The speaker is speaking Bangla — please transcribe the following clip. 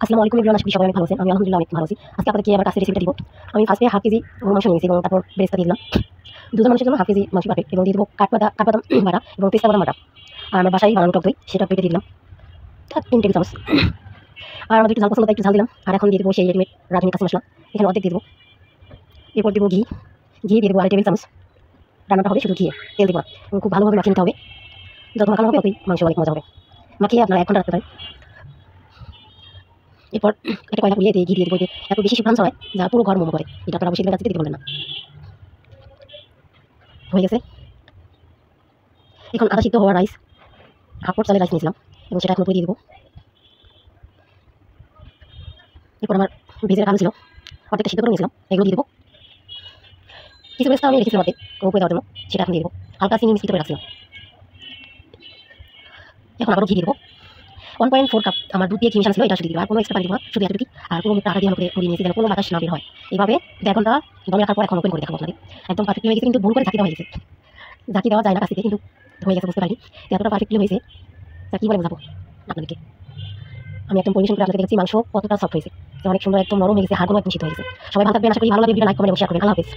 আসসালামু আলাইকুম এভরিওয়ান, আশা করি সবাই অনেক ভালো আছেন। আমি আলহামদুলিল্লাহ অনেক ভালো আছি। আজকে আপনাদেরকে আমার কাছে রেসিপিটা দিব। আমি ফার্স্টে হাফ কেজি গরুর মাংস নিয়েছি এবং তারপর বেরেস্তা দিয়ে দিলাম। দুজন মানুষের জন্য হাফ কেজি মাংস পারফেক্ট, এবং দিয়ে দেবো কাঠবাদাম বাটা এবং পেস্তা বাদাম বাটা। আর আমার বাসায় বানানো টক দই, সেটা পেটে দিয়ে দিলাম 3 টেবিল চামচ। আর আমাদের একটু ঝাল পছন্দ, তাই একটু ঝাল দিলাম। আর এখন দিয়ে দেবো সেই রেডিমেড রাঁধুনি কাঁচা মশলা, এখানে অর্ধেক দিয়ে দেবো। এরপর দেবো ঘি দিয়ে দেবো 2 টেবিল চামচ। রান্নাটা হবে শুধু ঘিয়ে, তেল দেবো না। এবং খুব ভালোভাবে মাখিয়ে নিতে হবে। যত মাখানো হবে ততই মাংস অনেক মজা হবে। মাখিয়ে আপনারা 1 ঘন্টা রাখতে পারেন। এরপর একটা কয়লা পুড়িয়ে দিয়ে ঘি দিয়ে দেবো। এত বেশি সুগন্ধ হয় যা পুরো ঘর মোমো করে। এটা আপনারা অবশ্যই কাছে দিতে বলবেন না। হয়ে গেছে। এখন আধা সিদ্ধ হওয়া রাইস, হাফ চালের রাইস নিয়েছিলাম এবং সেটা এখন দিয়ে দেবো। এরপর আমার ভেজে রাখা আলু ছিল, অর্ধেকটা সিদ্ধ করে নিয়েছিলাম, এগুলো দিয়ে দেবো। কিছু বেস্তা আমি রেখেছিলাম অর্ধেক উপরে দেওয়ার জন্য, সেটা এখন দিয়ে দেবো। হালকা চিনি মিক্সড করে রাখছিলাম। এখন আবারও ঘি দিয়ে দেবো। 1.4 কাপ আমার দুধ দিয়ে ঘি মিশানো ছিল, এটা শুধু দিয়ে দেবো। আর কোনো এক্সট্রা পানি দেবো না, শুধু এতটুকু। আর পুরো মুখটা আটা দিয়ে ভালো করে করিয়ে নিয়েছি যেন কোনো বাতাস না বের হয়। এইভাবে 1 ঘন্টা দমে রাখার পর এখন ওপেন করে দেখাবো আপনাদের। একদম পারফেক্টলি হয়ে গেছে, কিন্তু ভুল করে ঝাঁকি দেওয়া হয়ে গেছে। ঝাঁকি দেওয়া যায় না কাছে, কিন্তু হয়ে গেছে, বুঝতে পারিনি এতটা পারফেক্টলি হয়েছে। তা কী বলে বোঝাবো আপনাদেরকে। আমি একদম পরিবেশন করে আপনাদের দেখছি মাংস কতটা সফট হয়েছে, অনেক সুন্দর, একদম নরম হয়ে গেছে, হাড়গুলো একদম শীত হয়ে গেছে। সবাই ভালো থাকবেন, আশা করি ভালো লাগে। ভিডিও লাইক কমেন্ট এবং শেয়ার করবেন। আল্লাহ হাফেজ।